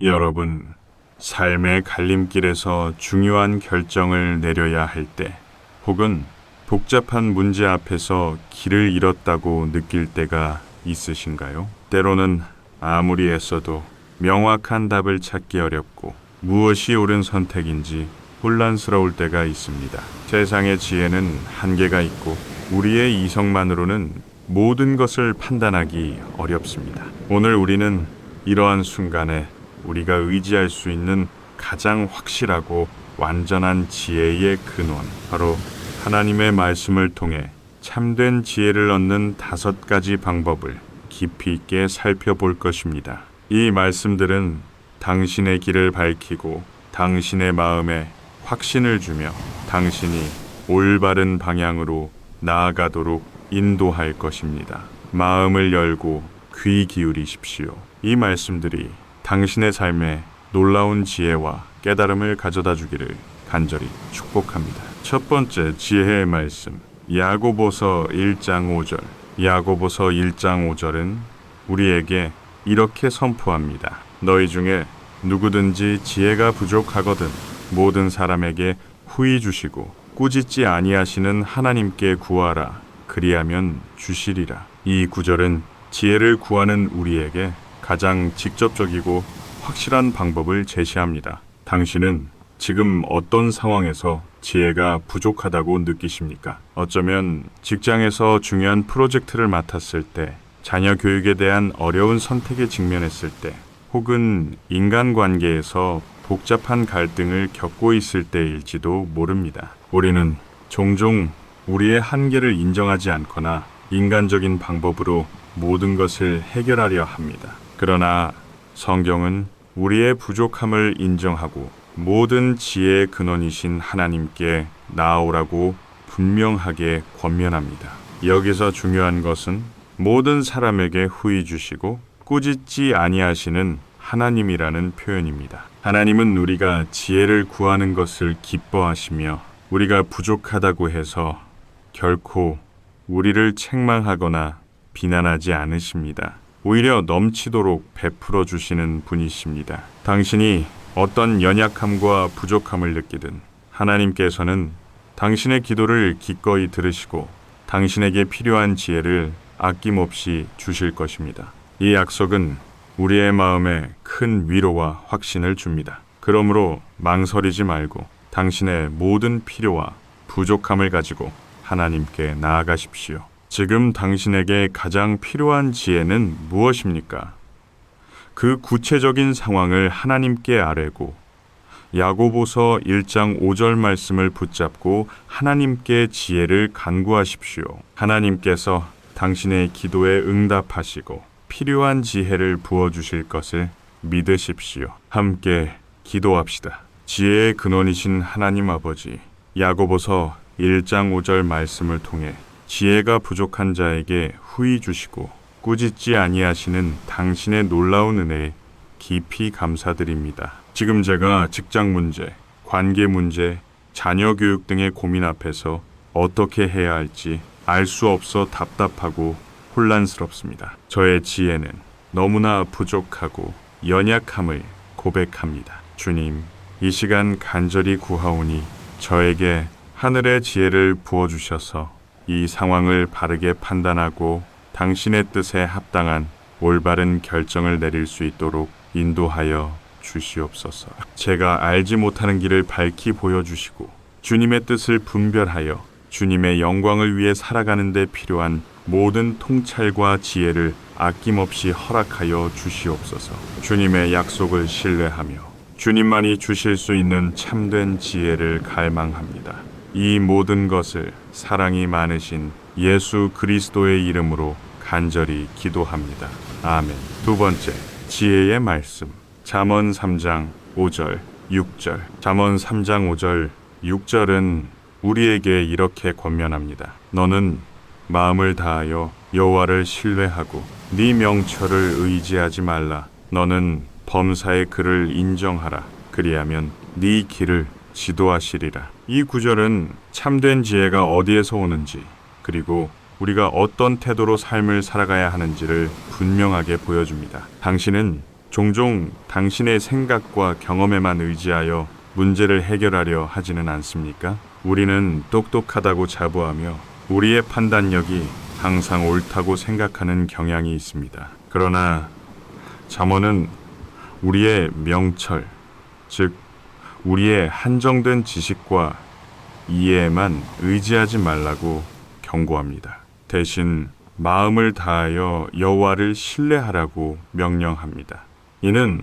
여러분, 삶의 갈림길에서 중요한 결정을 내려야 할 때, 혹은 복잡한 문제 앞에서 길을 잃었다고 느낄 때가 있으신가요? 때로는 아무리 애써도 명확한 답을 찾기 어렵고 무엇이 옳은 선택인지 혼란스러울 때가 있습니다. 세상의 지혜는 한계가 있고 우리의 이성만으로는 모든 것을 판단하기 어렵습니다. 오늘 우리는 이러한 순간에 우리가 의지할 수 있는 가장 확실하고 완전한 지혜의 근원, 바로 하나님의 말씀을 통해 참된 지혜를 얻는 5가지 방법을 깊이 있게 살펴볼 것입니다. 이 말씀들은 당신의 길을 밝히고 당신의 마음에 확신을 주며 당신이 올바른 방향으로 나아가도록 인도할 것입니다. 마음을 열고 귀 기울이십시오. 이 말씀들이 당신의 삶에 놀라운 지혜와 깨달음을 가져다 주기를 간절히 축복합니다. 첫 번째 지혜의 말씀, 야고보서 1장 5절. 야고보서 1장 5절은 우리에게 이렇게 선포합니다. 너희 중에 누구든지 지혜가 부족하거든 모든 사람에게 후히 주시고 꾸짖지 아니하시는 하나님께 구하라. 그리하면 주시리라. 이 구절은 지혜를 구하는 우리에게 가장 직접적이고 확실한 방법을 제시합니다. 당신은 지금 어떤 상황에서 지혜가 부족하다고 느끼십니까? 어쩌면 직장에서 중요한 프로젝트를 맡았을 때, 자녀 교육에 대한 어려운 선택에 직면했을 때, 혹은 인간관계에서 복잡한 갈등을 겪고 있을 때일지도 모릅니다. 우리는 종종 우리의 한계를 인정하지 않거나 인간적인 방법으로 모든 것을 해결하려 합니다. 그러나 성경은 우리의 부족함을 인정하고 모든 지혜의 근원이신 하나님께 나아오라고 분명하게 권면합니다. 여기서 중요한 것은 모든 사람에게 후히 주시고 꾸짖지 아니하시는 하나님이라는 표현입니다. 하나님은 우리가 지혜를 구하는 것을 기뻐하시며 우리가 부족하다고 해서 결코 우리를 책망하거나 비난하지 않으십니다. 오히려 넘치도록 베풀어 주시는 분이십니다. 당신이 어떤 연약함과 부족함을 느끼든 하나님께서는 당신의 기도를 기꺼이 들으시고 당신에게 필요한 지혜를 아낌없이 주실 것입니다. 이 약속은 우리의 마음에 큰 위로와 확신을 줍니다. 그러므로 망설이지 말고 당신의 모든 필요와 부족함을 가지고 하나님께 나아가십시오. 지금 당신에게 가장 필요한 지혜는 무엇입니까? 그 구체적인 상황을 하나님께 아뢰고 야고보서 1장 5절 말씀을 붙잡고 하나님께 지혜를 간구하십시오. 하나님께서 당신의 기도에 응답하시고 필요한 지혜를 부어주실 것을 믿으십시오. 함께 기도합시다. 지혜의 근원이신 하나님 아버지, 야고보서 1장 5절 말씀을 통해 지혜가 부족한 자에게 후히 주시고 꾸짖지 아니하시는 당신의 놀라운 은혜에 깊이 감사드립니다. 지금 제가 직장 문제, 관계 문제, 자녀 교육 등의 고민 앞에서 어떻게 해야 할지 알 수 없어 답답하고 혼란스럽습니다. 저의 지혜는 너무나 부족하고 연약함을 고백합니다. 주님, 이 시간 간절히 구하오니 저에게 하늘의 지혜를 부어주셔서 이 상황을 바르게 판단하고 당신의 뜻에 합당한 올바른 결정을 내릴 수 있도록 인도하여 주시옵소서. 제가 알지 못하는 길을 밝히 보여주시고 주님의 뜻을 분별하여 주님의 영광을 위해 살아가는 데 필요한 모든 통찰과 지혜를 아낌없이 허락하여 주시옵소서. 주님의 약속을 신뢰하며 주님만이 주실 수 있는 참된 지혜를 갈망합니다. 이 모든 것을 사랑이 많으신 예수 그리스도의 이름으로 간절히 기도합니다. 아멘. 두 번째, 지혜의 말씀. 잠언 3장 5절, 6절. 잠언 3장 5절, 6절은 우리에게 이렇게 권면합니다. 너는 마음을 다하여 여호와를 신뢰하고 네 명철을 의지하지 말라. 너는 범사의 그를 인정하라. 그리하면 네 길을 지도하시리라. 이 구절은 참된 지혜가 어디에서 오는지, 그리고 우리가 어떤 태도로 삶을 살아가야 하는지를 분명하게 보여줍니다. 당신은 종종 당신의 생각과 경험에만 의지하여 문제를 해결하려 하지는 않습니까? 우리는 똑똑하다고 자부하며 우리의 판단력이 항상 옳다고 생각하는 경향이 있습니다. 그러나 잠언은 우리의 명철, 즉 우리의 한정된 지식과 이해에만 의지하지 말라고 경고합니다. 대신 마음을 다하여 여호와를 신뢰하라고 명령합니다. 이는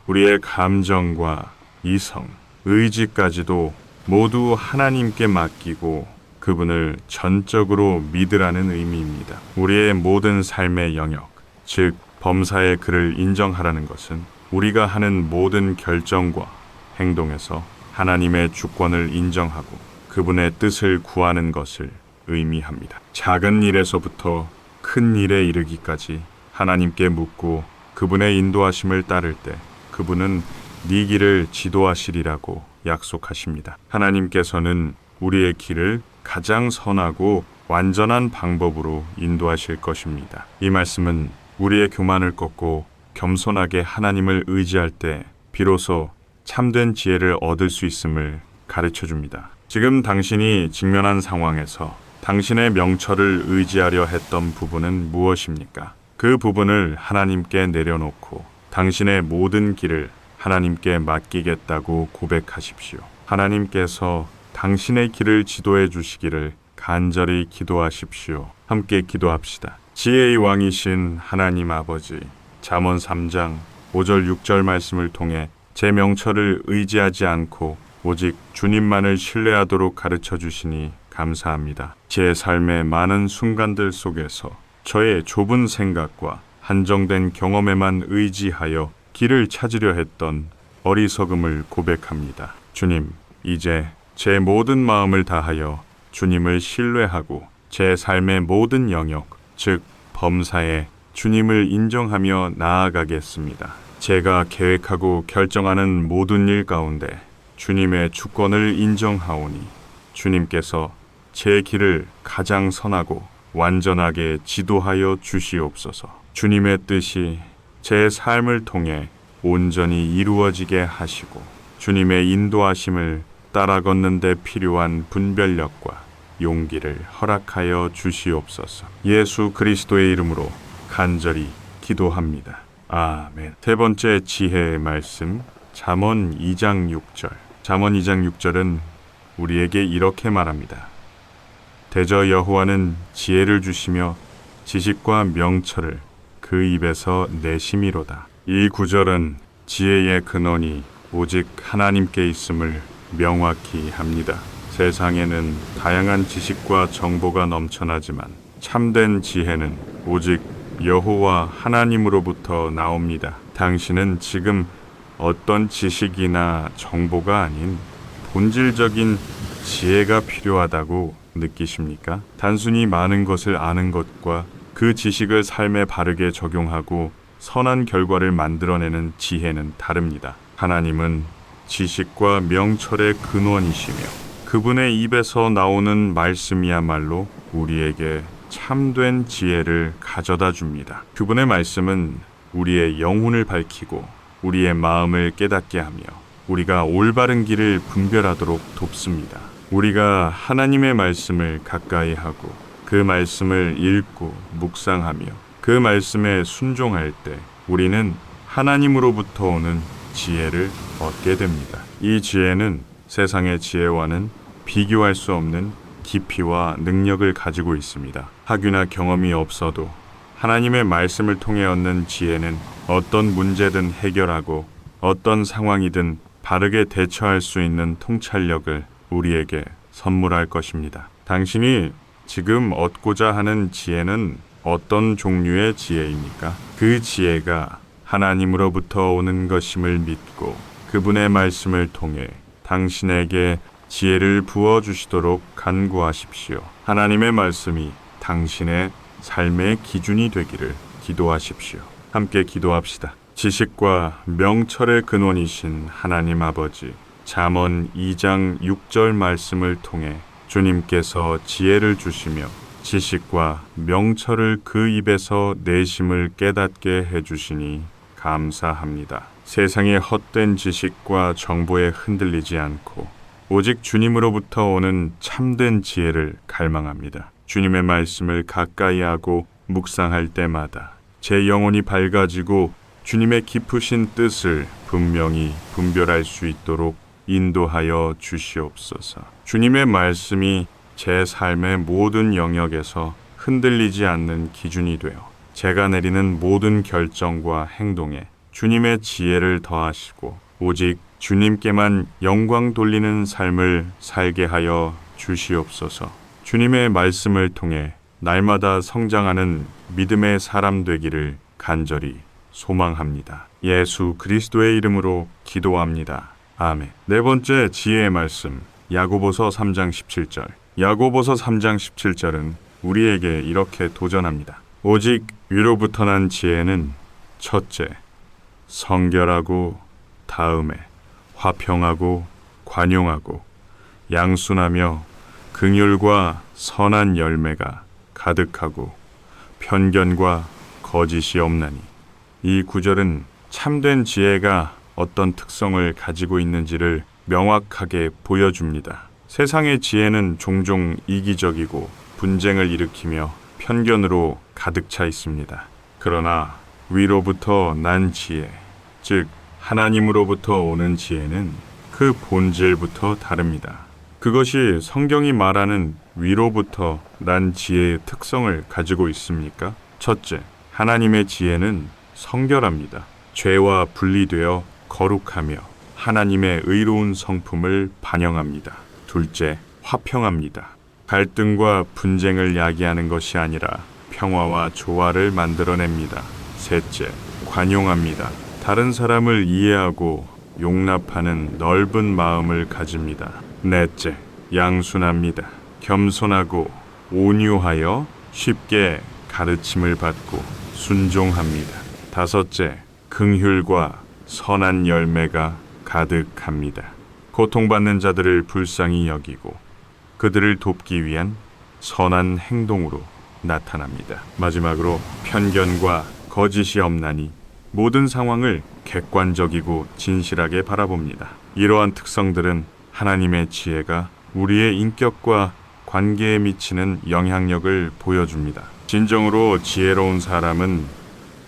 우리의 감정과 이성, 의지까지도 모두 하나님께 맡기고 그분을 전적으로 믿으라는 의미입니다. 우리의 모든 삶의 영역, 즉 범사의 그를 인정하라는 것은 우리가 하는 모든 결정과 행동에서 하나님의 주권을 인정하고 그분의 뜻을 구하는 것을 의미합니다. 작은 일에서부터 큰 일에 이르기까지 하나님께 묻고 그분의 인도하심을 따를 때 그분은 네 길을 지도하시리라고 약속하십니다. 하나님께서는 우리의 길을 가장 선하고 완전한 방법으로 인도하실 것입니다. 이 말씀은 우리의 교만을 꺾고 겸손하게 하나님을 의지할 때 비로소 참된 지혜를 얻을 수 있음을 가르쳐 줍니다. 지금 당신이 직면한 상황에서 당신의 명철을 의지하려 했던 부분은 무엇입니까? 그 부분을 하나님께 내려놓고 당신의 모든 길을 하나님께 맡기겠다고 고백하십시오. 하나님께서 당신의 길을 지도해 주시기를 간절히 기도하십시오. 함께 기도합시다. 지혜의 왕이신 하나님 아버지, 잠언 3장 5절 6절 말씀을 통해 제 명철을 의지하지 않고 오직 주님만을 신뢰하도록 가르쳐 주시니 감사합니다. 제 삶의 많은 순간들 속에서 저의 좁은 생각과 한정된 경험에만 의지하여 길을 찾으려 했던 어리석음을 고백합니다. 주님, 이제 제 모든 마음을 다하여 주님을 신뢰하고 제 삶의 모든 영역, 즉 범사에 주님을 인정하며 나아가겠습니다. 제가 계획하고 결정하는 모든 일 가운데 주님의 주권을 인정하오니 주님께서 제 길을 가장 선하고 완전하게 지도하여 주시옵소서. 주님의 뜻이 제 삶을 통해 온전히 이루어지게 하시고 주님의 인도하심을 따라 걷는 데 필요한 분별력과 용기를 허락하여 주시옵소서. 예수 그리스도의 이름으로 간절히 기도합니다. 아멘. 세 번째 지혜의 말씀, 잠언 2장 6절. 잠언 2장 6절은 우리에게 이렇게 말합니다. 대저 여호와는 지혜를 주시며 지식과 명철을 그 입에서 내심이로다. 이 구절은 지혜의 근원이 오직 하나님께 있음을 명확히 합니다. 세상에는 다양한 지식과 정보가 넘쳐나지만 참된 지혜는 오직 여호와 하나님으로부터 나옵니다. 당신은 지금 어떤 지식이나 정보가 아닌 본질적인 지혜가 필요하다고 느끼십니까? 단순히 많은 것을 아는 것과 그 지식을 삶에 바르게 적용하고 선한 결과를 만들어내는 지혜는 다릅니다. 하나님은 지식과 명철의 근원이시며 그분의 입에서 나오는 말씀이야말로 우리에게 참된 지혜를 가져다 줍니다. 그분의 말씀은 우리의 영혼을 밝히고 우리의 마음을 깨닫게 하며 우리가 올바른 길을 분별하도록 돕습니다. 우리가 하나님의 말씀을 가까이 하고 그 말씀을 읽고 묵상하며 그 말씀에 순종할 때 우리는 하나님으로부터 오는 지혜를 얻게 됩니다. 이 지혜는 세상의 지혜와는 비교할 수 없는 깊이와 능력을 가지고 있습니다. 학위나 경험이 없어도 하나님의 말씀을 통해 얻는 지혜는 어떤 문제든 해결하고 어떤 상황이든 바르게 대처할 수 있는 통찰력을 우리에게 선물할 것입니다. 당신이 지금 얻고자 하는 지혜는 어떤 종류의 지혜입니까? 그 지혜가 하나님으로부터 오는 것임을 믿고 그분의 말씀을 통해 당신에게 지혜를 부어주시도록 간구하십시오. 하나님의 말씀이 당신의 삶의 기준이 되기를 기도하십시오. 함께 기도합시다. 지식과 명철의 근원이신 하나님 아버지, 잠언 2장 6절 말씀을 통해 주님께서 지혜를 주시며 지식과 명철을 그 입에서 내심을 깨닫게 해주시니 감사합니다. 세상의 헛된 지식과 정보에 흔들리지 않고 오직 주님으로부터 오는 참된 지혜를 갈망합니다. 주님의 말씀을 가까이 하고 묵상할 때마다 제 영혼이 밝아지고 주님의 깊으신 뜻을 분명히 분별할 수 있도록 인도하여 주시옵소서. 주님의 말씀이 제 삶의 모든 영역에서 흔들리지 않는 기준이 되어 제가 내리는 모든 결정과 행동에 주님의 지혜를 더하시고 오직 주님께만 영광 돌리는 삶을 살게 하여 주시옵소서. 주님의 말씀을 통해 날마다 성장하는 믿음의 사람 되기를 간절히 소망합니다. 예수 그리스도의 이름으로 기도합니다. 아멘. 네 번째 지혜의 말씀, 야고보서 3장 17절. 야고보서 3장 17절은 우리에게 이렇게 도전합니다. 오직 위로부터 난 지혜는 첫째, 성결하고 다음에 화평하고 관용하고 양순하며 긍휼과 선한 열매가 가득하고 편견과 거짓이 없나니. 이 구절은 참된 지혜가 어떤 특성을 가지고 있는지를 명확하게 보여줍니다. 세상의 지혜는 종종 이기적이고 분쟁을 일으키며 편견으로 가득 차 있습니다. 그러나 위로부터 난 지혜, 즉 하나님으로부터 오는 지혜는 그 본질부터 다릅니다. 그것이 성경이 말하는 위로부터 난 지혜의 특성을 가지고 있습니까? 첫째, 하나님의 지혜는 성결합니다. 죄와 분리되어 거룩하며 하나님의 의로운 성품을 반영합니다. 둘째, 화평합니다. 갈등과 분쟁을 야기하는 것이 아니라 평화와 조화를 만들어냅니다. 셋째, 관용합니다. 다른 사람을 이해하고 용납하는 넓은 마음을 가집니다. 넷째, 양순합니다. 겸손하고 온유하여 쉽게 가르침을 받고 순종합니다. 다섯째, 긍휼과 선한 열매가 가득합니다. 고통받는 자들을 불쌍히 여기고 그들을 돕기 위한 선한 행동으로 나타납니다. 마지막으로 편견과 거짓이 없나니 모든 상황을 객관적이고 진실하게 바라봅니다. 이러한 특성들은 하나님의 지혜가 우리의 인격과 관계에 미치는 영향력을 보여줍니다. 진정으로 지혜로운 사람은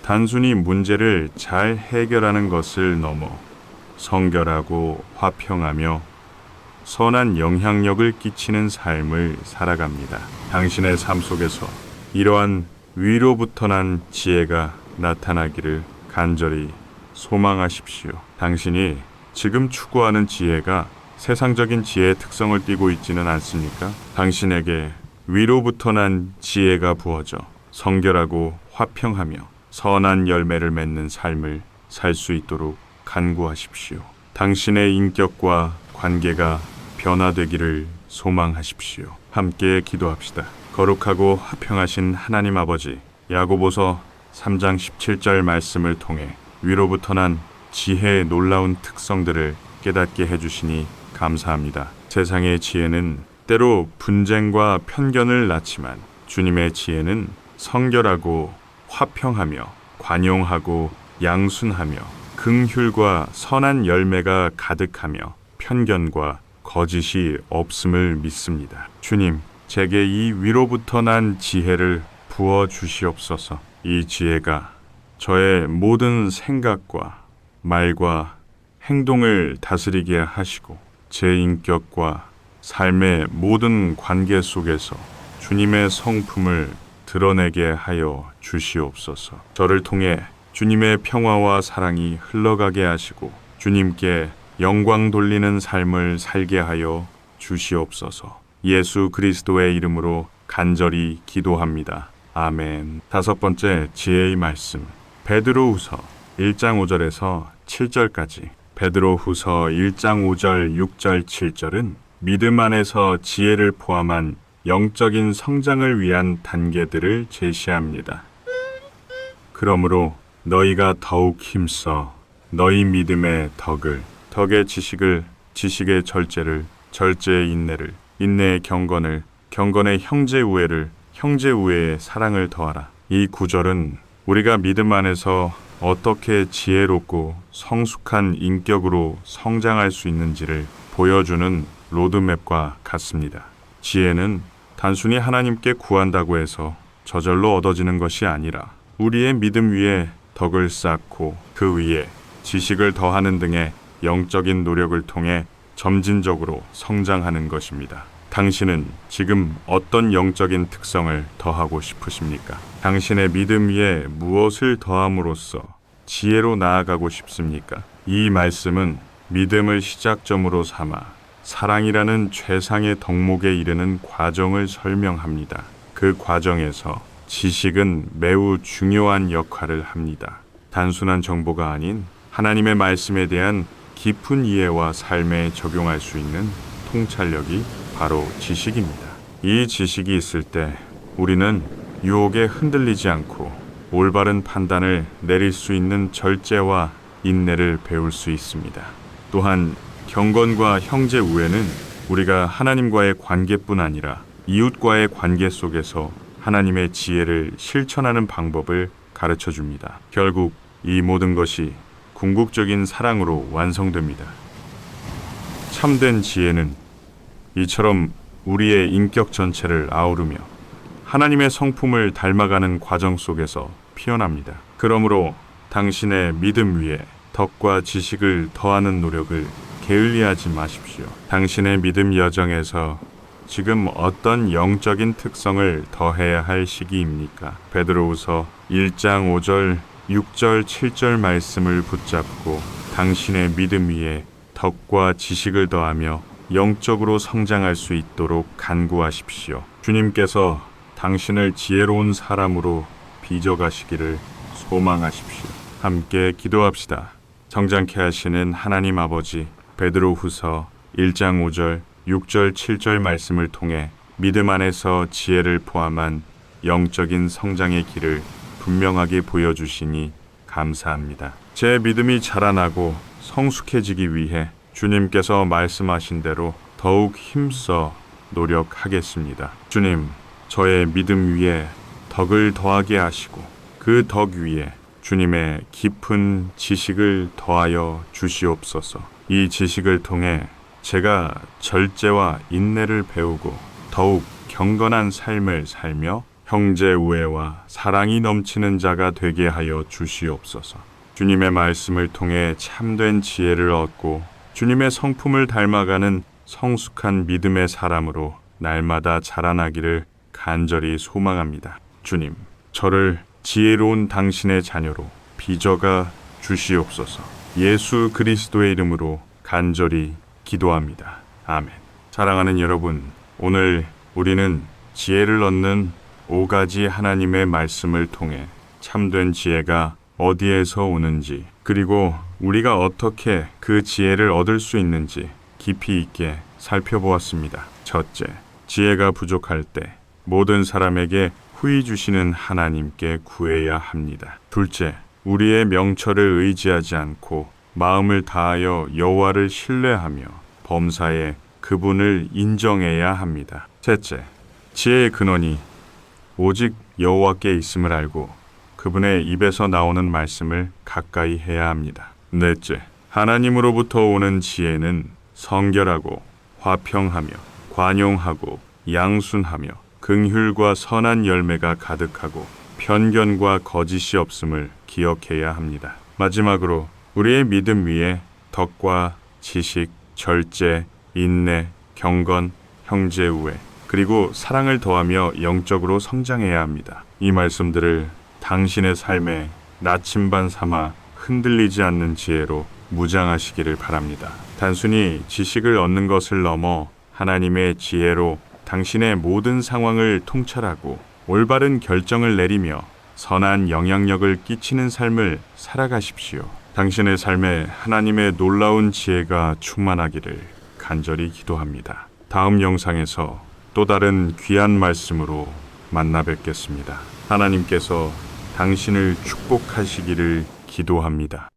단순히 문제를 잘 해결하는 것을 넘어 성결하고 화평하며 선한 영향력을 끼치는 삶을 살아갑니다. 당신의 삶 속에서 이러한 위로부터 난 지혜가 나타나기를 간절히 소망하십시오. 당신이 지금 추구하는 지혜가 세상적인 지혜의 특성을 띠고 있지는 않습니까? 당신에게 위로부터 난 지혜가 부어져 성결하고 화평하며 선한 열매를 맺는 삶을 살 수 있도록 간구하십시오. 당신의 인격과 관계가 변화되기를 소망하십시오. 함께 기도합시다. 거룩하고 화평하신 하나님 아버지, 야고보서 3장 17절 말씀을 통해 위로부터 난 지혜의 놀라운 특성들을 깨닫게 해주시니 감사합니다. 세상의 지혜는 때로 분쟁과 편견을 낳지만 주님의 지혜는 성결하고 화평하며 관용하고 양순하며 긍휼과 선한 열매가 가득하며 편견과 거짓이 없음을 믿습니다. 주님, 제게 이 위로부터 난 지혜를 부어 주시옵소서. 이 지혜가 저의 모든 생각과 말과 행동을 다스리게 하시고 제 인격과 삶의 모든 관계 속에서 주님의 성품을 드러내게 하여 주시옵소서. 저를 통해 주님의 평화와 사랑이 흘러가게 하시고 주님께 영광 돌리는 삶을 살게 하여 주시옵소서. 예수 그리스도의 이름으로 간절히 기도합니다. 아멘. 다섯 번째 지혜의 말씀, 베드로후서 1장 5절에서 7절까지. 베드로후서 1장 5절, 6절, 7절은 믿음 안에서 지혜를 포함한 영적인 성장을 위한 단계들을 제시합니다. 그러므로 너희가 더욱 힘써 너희 믿음의 덕을, 덕의 지식을, 지식의 절제를, 절제의 인내를, 인내의 경건을, 경건의 형제 우애를, 형제 우애의 사랑을 더하라. 이 구절은 우리가 믿음 안에서 어떻게 지혜롭고 성숙한 인격으로 성장할 수 있는지를 보여주는 로드맵과 같습니다. 지혜는 단순히 하나님께 구한다고 해서 저절로 얻어지는 것이 아니라 우리의 믿음 위에 덕을 쌓고 그 위에 지식을 더하는 등의 영적인 노력을 통해 점진적으로 성장하는 것입니다. 당신은 지금 어떤 영적인 특성을 더하고 싶으십니까? 당신의 믿음 위에 무엇을 더함으로써 지혜로 나아가고 싶습니까? 이 말씀은 믿음을 시작점으로 삼아 사랑이라는 최상의 덕목에 이르는 과정을 설명합니다. 그 과정에서 지식은 매우 중요한 역할을 합니다. 단순한 정보가 아닌 하나님의 말씀에 대한 깊은 이해와 삶에 적용할 수 있는 통찰력이 바로 지식입니다. 이 지식이 있을 때 우리는 유혹에 흔들리지 않고 올바른 판단을 내릴 수 있는 절제와 인내를 배울 수 있습니다. 또한 경건과 형제 우애는 우리가 하나님과의 관계뿐 아니라 이웃과의 관계 속에서 하나님의 지혜를 실천하는 방법을 가르쳐 줍니다. 결국 이 모든 것이 궁극적인 사랑으로 완성됩니다. 참된 지혜는 이처럼 우리의 인격 전체를 아우르며 하나님의 성품을 닮아가는 과정 속에서 피어납니다. 그러므로 당신의 믿음 위에 덕과 지식을 더하는 노력을 게을리하지 마십시오. 당신의 믿음 여정에서 지금 어떤 영적인 특성을 더해야 할 시기입니까? 베드로후서 1장 5절, 6절, 7절 말씀을 붙잡고 당신의 믿음 위에 덕과 지식을 더하며 영적으로 성장할 수 있도록 간구하십시오. 주님께서 당신을 지혜로운 사람으로 빚어가시기를 소망하십시오. 함께 기도합시다. 성장케 하시는 하나님 아버지, 베드로후서 1장 5절, 6절, 7절 말씀을 통해 믿음 안에서 지혜를 포함한 영적인 성장의 길을 분명하게 보여주시니 감사합니다. 제 믿음이 자라나고 성숙해지기 위해 주님께서 말씀하신 대로 더욱 힘써 노력하겠습니다. 주님, 저의 믿음 위에 덕을 더하게 하시고 그 덕 위에 주님의 깊은 지식을 더하여 주시옵소서. 이 지식을 통해 제가 절제와 인내를 배우고 더욱 경건한 삶을 살며 형제 우애와 사랑이 넘치는 자가 되게 하여 주시옵소서. 주님의 말씀을 통해 참된 지혜를 얻고 주님의 성품을 닮아가는 성숙한 믿음의 사람으로 날마다 자라나기를 간절히 소망합니다. 주님, 저를 지혜로운 당신의 자녀로 빚어가 주시옵소서. 예수 그리스도의 이름으로 간절히 기도합니다. 아멘. 사랑하는 여러분, 오늘 우리는 지혜를 얻는 5가지 하나님의 말씀을 통해 참된 지혜가 어디에서 오는지, 그리고 우리가 어떻게 그 지혜를 얻을 수 있는지 깊이 있게 살펴보았습니다. 첫째, 지혜가 부족할 때 모든 사람에게 후히 주시는 하나님께 구해야 합니다. 둘째, 우리의 명철을 의지하지 않고 마음을 다하여 여호와를 신뢰하며 범사에 그분을 인정해야 합니다. 셋째, 지혜의 근원이 오직 여호와께 있음을 알고 그분의 입에서 나오는 말씀을 가까이 해야 합니다. 넷째, 하나님으로부터 오는 지혜는 성결하고 화평하며 관용하고 양순하며 긍휼과 선한 열매가 가득하고 편견과 거짓이 없음을 기억해야 합니다. 마지막으로 우리의 믿음 위에 덕과 지식, 절제, 인내, 경건, 형제 우애, 그리고 사랑을 더하며 영적으로 성장해야 합니다. 이 말씀들을 당신의 삶에 나침반 삼아 흔들리지 않는 지혜로 무장하시기를 바랍니다. 단순히 지식을 얻는 것을 넘어 하나님의 지혜로 당신의 모든 상황을 통찰하고 올바른 결정을 내리며 선한 영향력을 끼치는 삶을 살아가십시오. 당신의 삶에 하나님의 놀라운 지혜가 충만하기를 간절히 기도합니다. 다음 영상에서 또 다른 귀한 말씀으로 만나 뵙겠습니다. 하나님께서 당신을 축복하시기를 기도합니다.